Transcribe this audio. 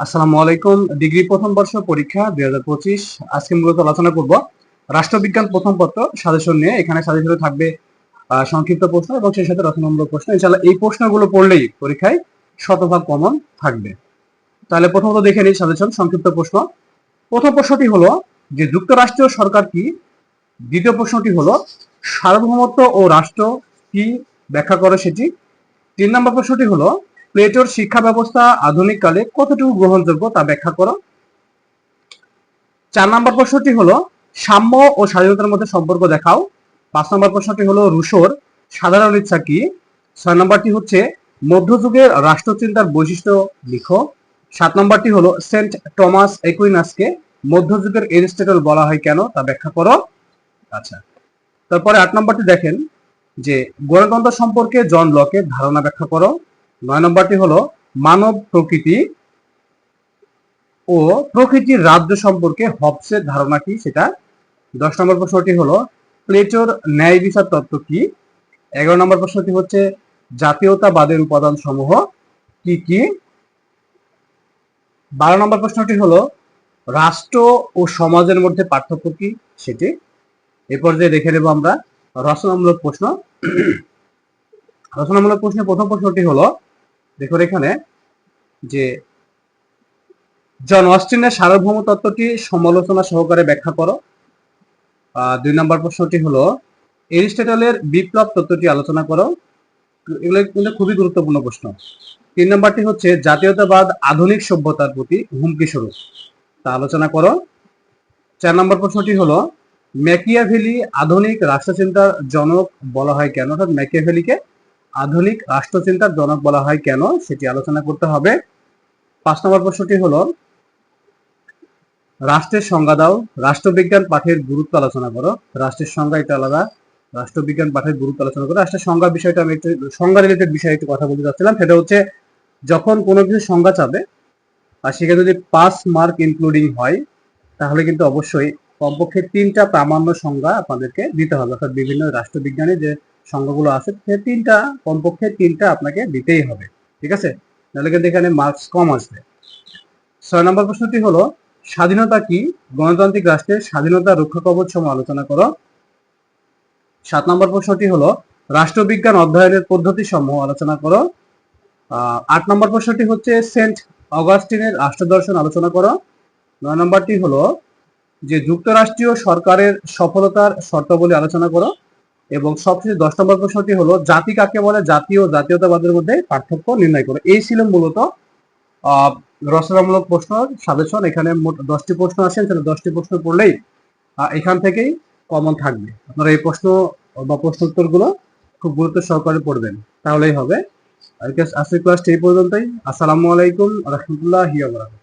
আসসালামু আলাইকুম। ডিগ্রি প্রথম বর্ষ পরীক্ষা 2025। আজকে মূলত আলোচনা করব রাষ্ট্রবিজ্ঞান প্রথম পত্র সাজেশন নিয়ে। এখানে সাজেশনে থাকবে সংক্ষিপ্ত প্রশ্ন এবং সেই সাথে রচনামূলক প্রশ্ন। ইনশাআল্লাহ এই প্রশ্নগুলো পড়লেই পরীক্ষায় শতভাগ কমন থাকবে। তাহলে প্রথমত দেখে নিই সাজেশন সংক্ষিপ্ত প্রশ্ন। প্রথম প্রশ্নটি হলো যে যুক্তরাষ্ট্রীয় সরকার কি। দ্বিতীয় প্রশ্নটি হলো সার্বভৌমত্ব ও রাষ্ট্র কি, ব্যাখ্যা করো সেটি। 3 নম্বর প্রশ্নটি হলো প্লেটোর শিক্ষা ব্যবস্থা আধুনিক কালে কতটুকু গ্রহণযোগ্য তা ব্যাখ্যা করো। 4 নম্বর প্রশ্নটি হলো সাম্য ও স্বাধীনতার মধ্যে সম্পর্ক দেখাও। 5 নম্বর প্রশ্নটি হলো রুশোর সাধারণ ইচ্ছা কি। 6 নম্বরটি হচ্ছে মধ্যযুগের রাষ্ট্রচিন্তার বৈশিষ্ট্য লিখো। 7 নম্বরটি হলো সেন্ট টমাস একুইনাসকে মধ্যযুগের এরিস্টটল বলা হয় কেন তা ব্যাখ্যা করো। আচ্ছা, তারপরে 8 নম্বরটি দেখেন যে গণতন্ত্র সম্পর্কে জন লকের ধারণা ব্যাখ্যা করো। 9 নম্বরটি হলো মানব প্রকৃতি ও প্রকৃতির রাজ্য সম্পর্কে হবসের ধারণা কি সেটা। 10 নম্বর প্রশ্নটি হলো প্লেটোর ন্যায় বিচার তত্ত্ব কি। 11 নম্বর প্রশ্নটি হচ্ছে জাতীয়তাবাদের উপাদান সমূহ কি কি। 12 নম্বর প্রশ্নটি হলো রাষ্ট্র ও সমাজের মধ্যে পার্থক্য কি সেটি। এরপর যে দেখে নেব আমরা রচনামূলক প্রশ্ন। রচনামূলক প্রশ্নের প্রথম প্রশ্নটি হলো, দেখুন এখানে যে জন অস্টিনের সার্বভৌম তত্ত্বটি সমালোচনা সহকারে ব্যাখ্যা করো। 2 নম্বর প্রশ্নটি হলো এরিস্টটলের বিপ্লব তত্ত্বটি আলোচনা করো। এগুলো কিন্তু খুবই গুরুত্বপূর্ণ প্রশ্ন। 3 নম্বরটি হচ্ছে জাতীয়তাবাদ আধুনিক সভ্যতার প্রতি হুমকি স্বরূপ তা আলোচনা করো। 4 নম্বর প্রশ্নটি হলো ম্যাকিয়াভেলি আধুনিক রাষ্ট্রচিন্তার জনক বলা হয় কেন, অর্থাৎ ম্যাকিয়াভেলিকে আধুনিক রাষ্ট্রচিন্তার জনক বলা হয় কেন সেটি আলোচনা করতে হবে। 5 নম্বর প্রশ্নটি হলো রাষ্ট্রের সংজ্ঞা দাও। রাষ্ট্রবিজ্ঞান পাঠের গুরুত্ব আলোচনা করো। রাষ্ট্রের সংজ্ঞা এটা আলাদা, রাষ্ট্রবিজ্ঞান পাঠের গুরুত্ব আলোচনা করো। রাষ্ট্রের সংজ্ঞা বিষয়টা আমি একটু সংজ্ঞা রিলেটেড বিষয়ে একটু কথা বলতে চাচ্ছিলাম। সেটা হচ্ছে যখন কোনো কিছু সংজ্ঞা চাবে আর সেখানে যদি 5 মার্ক ইনক্লুডিং হয় তাহলে কিন্তু অবশ্যই কমপক্ষে 3টা প্রামাণ্য সংজ্ঞা আপনাদেরকে দিতে হবে, অর্থাৎ বিভিন্ন রাষ্ট্রবিজ্ঞানে যে সংজ্ঞাগুলো আছে সে কমপক্ষে 3টা আপনাকে দিতেই হবে, ঠিক আছে, তাহলে কিন্তু এখানে মার্কস কম আসবে। 6 নম্বর প্রশ্নটি হলো স্বাধীনতা কি, গণতান্ত্রিক রাষ্ট্রের স্বাধীনতা রক্ষা কবচ সমূহ আলোচনা করো। 7 নম্বর প্রশ্নটি হলো রাষ্ট্রবিজ্ঞান অধ্যয়নের পদ্ধতি সমূহ আলোচনা করো। 8 নম্বর প্রশ্নটি হচ্ছে সেন্ট অগাস্টিনের রাষ্ট্রদর্শন আলোচনা করো। 9 নম্বরটি হলো যে যুক্তরাষ্ট্রীয় সরকারের সফলতার শর্তাবলী আলোচনা করো। এবং সবচেয়ে 10 নম্বর প্রশ্নটি হলো জাতি কাকে বলে, জাতি ও জাতীয়তাবাদের মধ্যে পার্থক্য নির্ণয় করো। এই ছিল মূলত রচনামূলক প্রশ্ন সাজেশন। এখানে মোট 10টি প্রশ্ন আসে, তাহলে 10টি প্রশ্ন পড়লেই এখান থেকেই কমন থাকবে। আপনারা এই প্রশ্ন বা প্রশ্ন উত্তরগুলো খুব গুরুত্ব সহকারে পড়বেন, তাহলেই হবে। আজকের ক্লাসটি এই পর্যন্তই। আসসালামু আলাইকুম রহমতুল্লাহি ওয়া বারাকাতুহু।